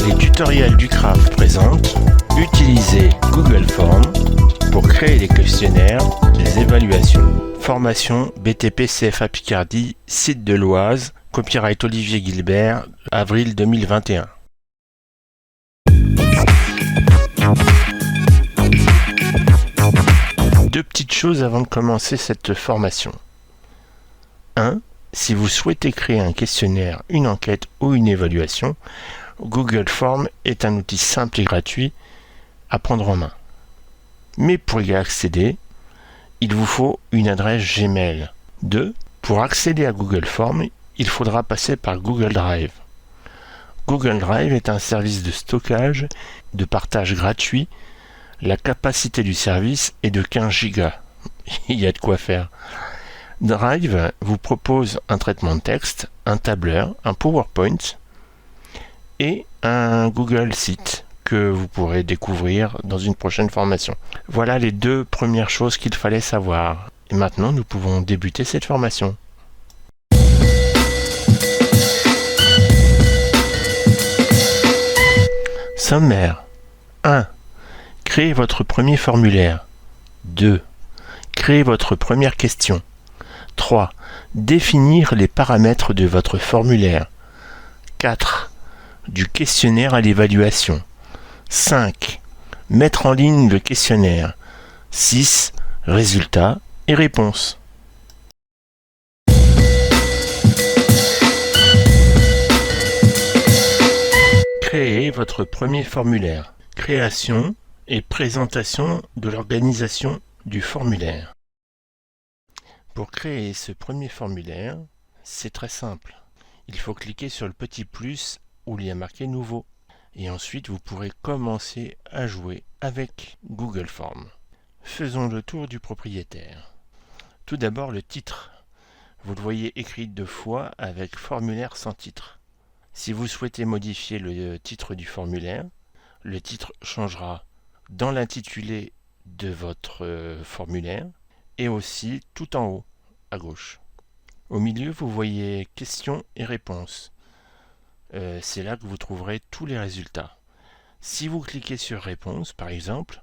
Les tutoriels du CRAF présentent Utiliser Google Forms pour créer les questionnaires, les évaluations. Formation BTP CFA Picardie, site de l'Oise, copyright Olivier Guilbert, avril 2021. Deux petites choses avant de commencer cette formation. 1. Si vous souhaitez créer un questionnaire, une enquête ou une évaluation, Google Forms est un outil simple et gratuit à prendre en main. Mais pour y accéder, il vous faut une adresse Gmail. 2. Pour accéder à Google Forms, il faudra passer par Google Drive. Google Drive est un service de stockage, de partage gratuit. La capacité du service est de 15 Go. Il y a de quoi faire. Drive vous propose un traitement de texte, un tableur, un PowerPoint et un Google Site que vous pourrez découvrir dans une prochaine formation. Voilà les deux premières choses qu'il fallait savoir. Et maintenant, nous pouvons débuter cette formation. Sommaire. 1. Créez votre premier formulaire. 2. Créez votre première question. 3. Définir les paramètres de votre formulaire. 4. Du questionnaire à l'évaluation. 5. Mettre en ligne le questionnaire. 6. Résultats et réponses. Créez votre premier formulaire. Création et présentation de l'organisation du formulaire. Pour créer ce premier formulaire, c'est très simple. Il faut cliquer sur le petit plus où il y a marqué Nouveau. Et ensuite, vous pourrez commencer à jouer avec Google Forms. Faisons le tour du propriétaire. Tout d'abord, le titre. Vous le voyez écrit 2 fois avec formulaire sans titre. Si vous souhaitez modifier le titre du formulaire, le titre changera dans l'intitulé de votre formulaire et aussi tout en haut, à gauche. Au milieu, vous voyez questions et réponses. C'est là que vous trouverez tous les résultats. Si vous cliquez sur réponse, par exemple,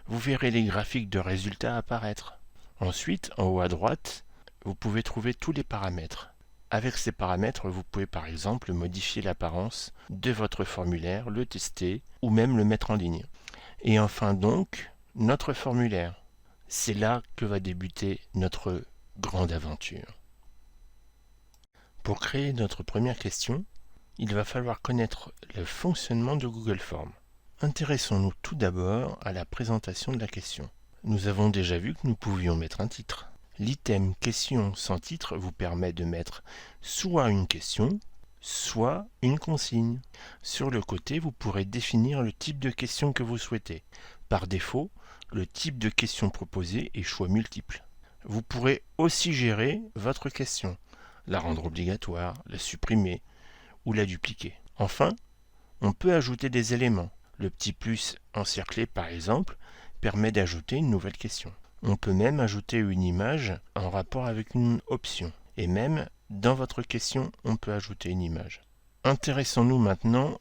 vous verrez les graphiques de résultats apparaître. Ensuite, en haut à droite, vous pouvez trouver tous les paramètres. Avec ces paramètres, vous pouvez par exemple modifier l'apparence de votre formulaire, le tester ou même le mettre en ligne. Et enfin donc, notre formulaire. C'est là que va débuter notre grande aventure. Pour créer notre première question, il va falloir connaître le fonctionnement de Google Forms. Intéressons-nous tout d'abord à la présentation de la question. Nous avons déjà vu que nous pouvions mettre un titre. L'item question sans titre vous permet de mettre soit une question, soit une consigne. Sur le côté, vous pourrez définir le type de question que vous souhaitez. Par défaut, le type de question proposée est choix multiple. Vous pourrez aussi gérer votre question, la rendre obligatoire, la supprimer ou la dupliquer. Enfin, on peut ajouter des éléments. Le petit plus encerclé, par exemple, permet d'ajouter une nouvelle question. On peut même ajouter une image en rapport avec une option. Et même, dans votre question, on peut ajouter une image. Intéressons-nous maintenant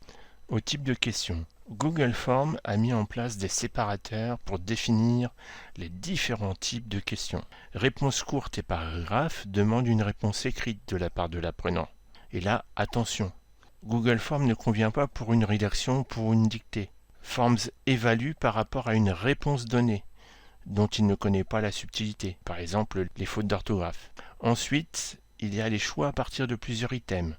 au type de question. Google Forms a mis en place des séparateurs pour définir les différents types de questions. Réponse courte et paragraphe demandent une réponse écrite de la part de l'apprenant. Et là, attention, Google Forms ne convient pas pour une rédaction ou pour une dictée. Forms évalue par rapport à une réponse donnée, dont il ne connaît pas la subtilité, par exemple les fautes d'orthographe. Ensuite, il y a les choix à partir de plusieurs items.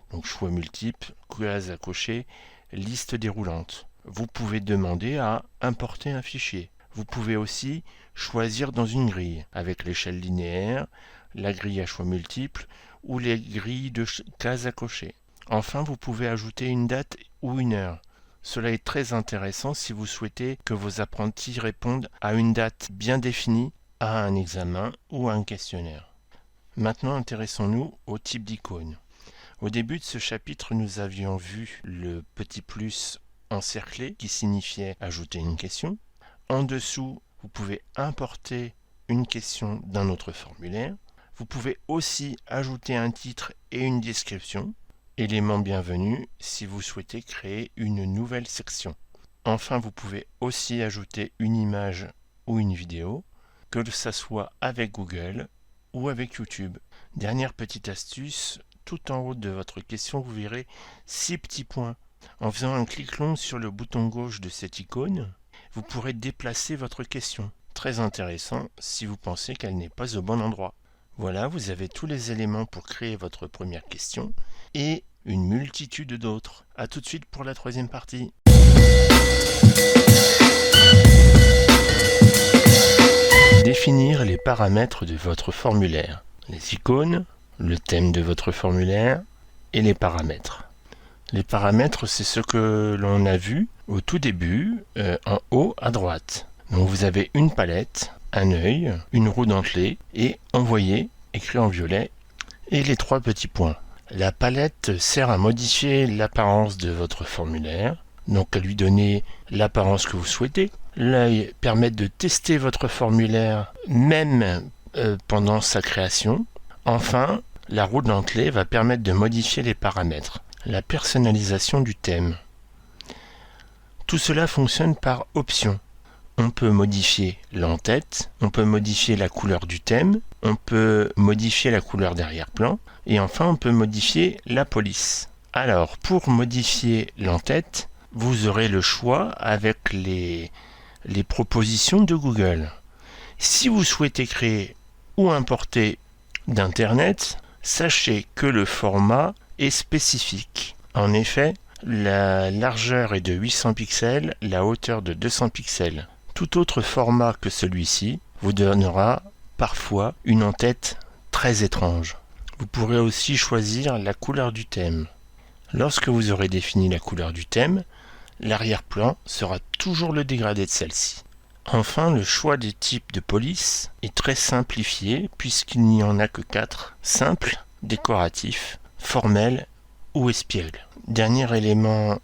Donc choix multiples, cases à cocher, liste déroulante. Vous pouvez demander à importer un fichier. Vous pouvez aussi choisir dans une grille, avec l'échelle linéaire, la grille à choix multiples ou les grilles de cases à cocher. Enfin, vous pouvez ajouter une date ou une heure. Cela est très intéressant si vous souhaitez que vos apprentis répondent à une date bien définie, à un examen ou à un questionnaire. Maintenant, intéressons-nous au type d'icône. Au début de ce chapitre, nous avions vu le petit plus encerclé qui signifiait ajouter une question. En dessous, vous pouvez importer une question d'un autre formulaire. Vous pouvez aussi ajouter un titre et une description. élément bienvenu si vous souhaitez créer une nouvelle section. Enfin, vous pouvez aussi ajouter une image ou une vidéo, que ça soit avec Google ou avec YouTube. Dernière petite astuce, tout en haut de votre question, vous verrez 6 petits points. En faisant un clic long sur le bouton gauche de cette icône, vous pourrez déplacer votre question. Très intéressant si vous pensez qu'elle n'est pas au bon endroit. Voilà, vous avez tous les éléments pour créer votre première question et une multitude d'autres. A tout de suite pour la troisième partie. Définir les paramètres de votre formulaire. Les icônes, le thème de votre formulaire et les paramètres. Les paramètres, c'est ce que l'on a vu au tout début, en haut à droite. Donc vous avez une palette, un œil, une roue dentelée et envoyer, écrit en violet, et les 3 petits points. La palette sert à modifier l'apparence de votre formulaire, donc à lui donner l'apparence que vous souhaitez. L'œil permet de tester votre formulaire même pendant sa création. Enfin, la roue dentelée va permettre de modifier les paramètres. La personnalisation du thème. Tout cela fonctionne par option. On peut modifier l'en-tête, on peut modifier la couleur du thème, on peut modifier la couleur d'arrière-plan, et enfin on peut modifier la police. Alors, pour modifier l'en-tête, vous aurez le choix avec les propositions de Google. Si vous souhaitez créer ou importer d'Internet, sachez que le format est spécifique. En effet, la largeur est de 800 pixels, la hauteur de 200 pixels. Tout autre format que celui-ci vous donnera parfois une en-tête très étrange. Vous pourrez aussi choisir la couleur du thème. Lorsque vous aurez défini la couleur du thème, l'arrière-plan sera toujours le dégradé de celle-ci. Enfin, le choix des types de police est très simplifié puisqu'il n'y en a que 4, simples, décoratifs, formels ou espiègles. Dernier élément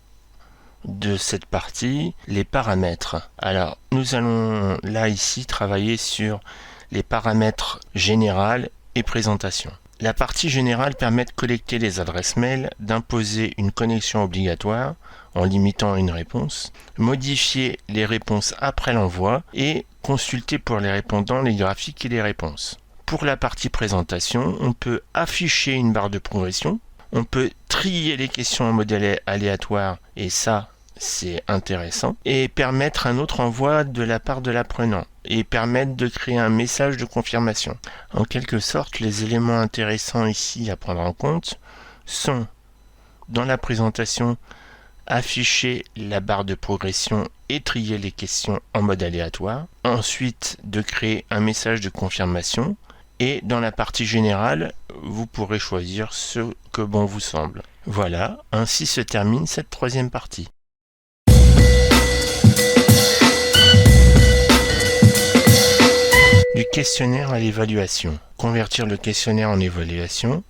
de cette partie, les paramètres. Alors, nous allons là ici travailler sur les paramètres général et présentation. La partie générale permet de collecter les adresses mail, d'imposer une connexion obligatoire en limitant une réponse, modifier les réponses après l'envoi et consulter pour les répondants les graphiques et les réponses. Pour la partie présentation, on peut afficher une barre de progression, on peut trier les questions en mode aléatoire et ça c'est intéressant, et permettre un autre envoi de la part de l'apprenant et permettre de créer un message de confirmation. En quelque sorte, les éléments intéressants ici à prendre en compte sont, dans la présentation, afficher la barre de progression et trier les questions en mode aléatoire. Ensuite, de créer un message de confirmation. Et dans la partie générale, vous pourrez choisir ce que bon vous semble. Voilà, ainsi se termine cette troisième partie. Du questionnaire à l'évaluation. Convertir le questionnaire en évaluation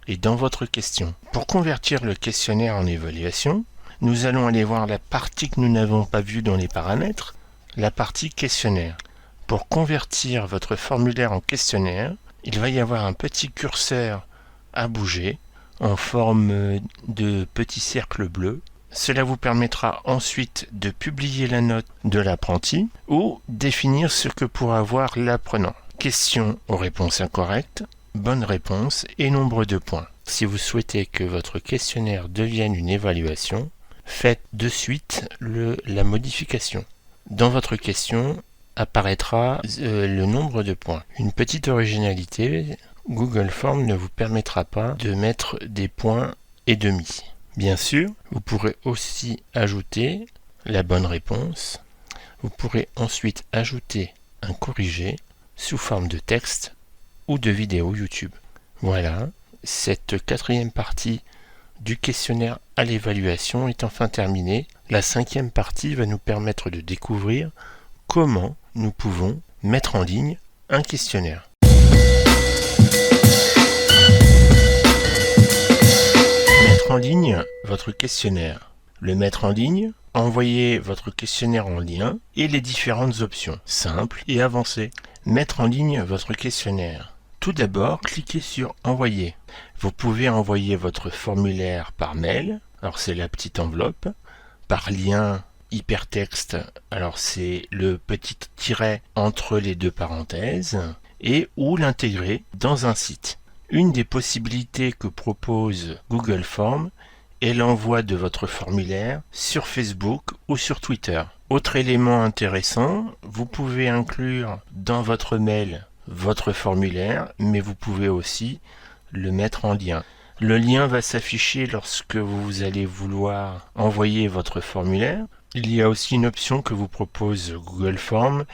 est dans votre question. Pour convertir le questionnaire en évaluation, nous allons aller voir la partie que nous n'avons pas vue dans les paramètres, la partie questionnaire. Pour convertir votre formulaire en questionnaire, il va y avoir un petit curseur à bouger en forme de petit cercle bleu. Cela vous permettra ensuite de publier la note de l'apprenti ou définir ce que pourra avoir l'apprenant. Questions aux réponses incorrectes, bonnes réponses et nombre de points. Si vous souhaitez que votre questionnaire devienne une évaluation, faites de suite la modification. Dans votre question apparaîtra le nombre de points. Une petite originalité, Google Forms ne vous permettra pas de mettre des points et demi. Bien sûr, vous pourrez aussi ajouter la bonne réponse. Vous pourrez ensuite ajouter un corrigé sous forme de texte ou de vidéo YouTube. Voilà, cette quatrième partie du questionnaire à l'évaluation est enfin terminée. La cinquième partie va nous permettre de découvrir comment nous pouvons mettre en ligne un questionnaire. Mettre en ligne votre questionnaire. Le mettre en ligne, envoyer votre questionnaire en lien et les différentes options, simple et avancée. Mettre en ligne votre questionnaire. Tout d'abord, cliquez sur Envoyer. Vous pouvez envoyer votre formulaire par mail, alors c'est la petite enveloppe, par lien hypertexte, alors c'est le petit tiret entre les deux parenthèses, et ou l'intégrer dans un site. Une des possibilités que propose Google Forms est l'envoi de votre formulaire sur Facebook ou sur Twitter. Autre élément intéressant, vous pouvez inclure dans votre mail votre formulaire, mais vous pouvez aussi le mettre en lien. Le lien va s'afficher lorsque vous allez vouloir envoyer votre formulaire. Il y a aussi une option que vous propose Google Forms,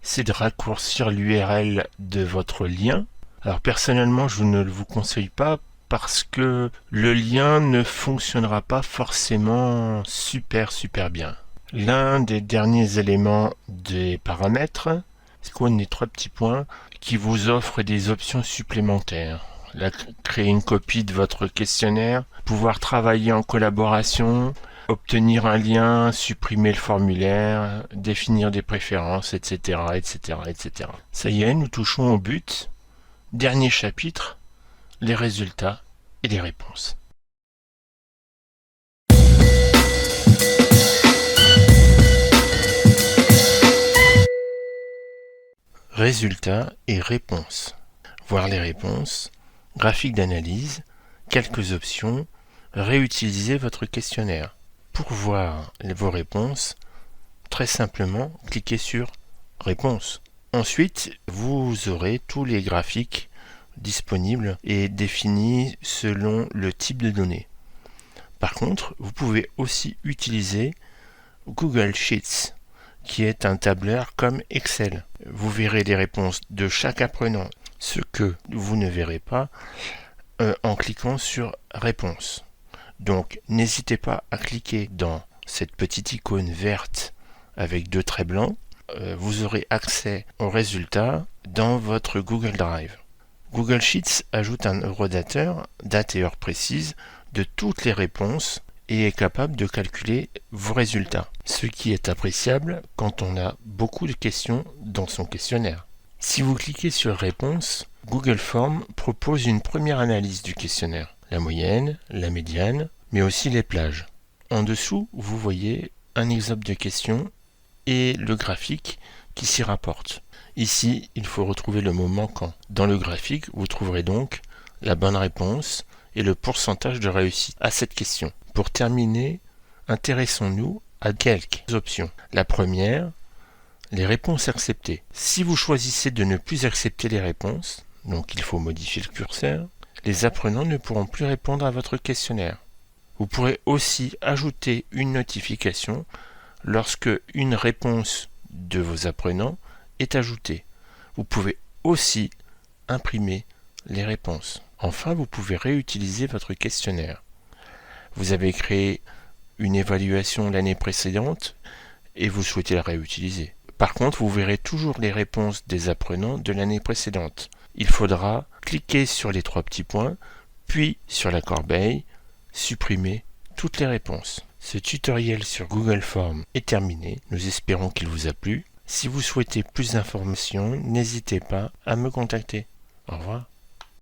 c'est de raccourcir l'URL de votre lien. Alors personnellement, je ne vous conseille pas parce que le lien ne fonctionnera pas forcément super bien. L'un des derniers éléments des paramètres, c'est quoi les 3 petits points qui vous offrent des options supplémentaires. Là, créer une copie de votre questionnaire, pouvoir travailler en collaboration, obtenir un lien, supprimer le formulaire, définir des préférences, etc., etc. Ça y est, nous touchons au but. Dernier chapitre, les résultats et les réponses. Résultats et réponses. Voir les réponses, graphique d'analyse, quelques options, réutiliser votre questionnaire. Pour voir vos réponses, très simplement, cliquez sur Réponses. Ensuite, vous aurez tous les graphiques disponibles et définis selon le type de données. Par contre, vous pouvez aussi utiliser Google Sheets, qui est un tableur comme Excel. Vous verrez les réponses de chaque apprenant, ce que vous ne verrez pas en cliquant sur Réponses. Donc, n'hésitez pas à cliquer dans cette petite icône verte avec 2 traits blancs. Vous aurez accès aux résultats dans votre Google Drive. Google Sheets ajoute un horodateur, date et heure précise, de toutes les réponses et est capable de calculer vos résultats, ce qui est appréciable quand on a beaucoup de questions dans son questionnaire. Si vous cliquez sur Réponses, Google Forms propose une première analyse du questionnaire, la moyenne, la médiane, mais aussi les plages. En dessous, vous voyez un exemple de question et le graphique qui s'y rapporte. Ici, il faut retrouver le mot manquant. Dans le graphique, vous trouverez donc la bonne réponse et le pourcentage de réussite à cette question. Pour terminer, intéressons-nous à quelques options. La première, les réponses acceptées. Si vous choisissez de ne plus accepter les réponses, donc il faut modifier le curseur, les apprenants ne pourront plus répondre à votre questionnaire. Vous pourrez aussi ajouter une notification lorsque une réponse de vos apprenants est ajoutée. Vous pouvez aussi imprimer les réponses. Enfin, vous pouvez réutiliser votre questionnaire. Vous avez créé une évaluation l'année précédente et vous souhaitez la réutiliser. Par contre, vous verrez toujours les réponses des apprenants de l'année précédente. Il faudra cliquer sur les 3 petits points, puis sur la corbeille, supprimer toutes les réponses. Ce tutoriel sur Google Forms est terminé. Nous espérons qu'il vous a plu. Si vous souhaitez plus d'informations, n'hésitez pas à me contacter. Au revoir.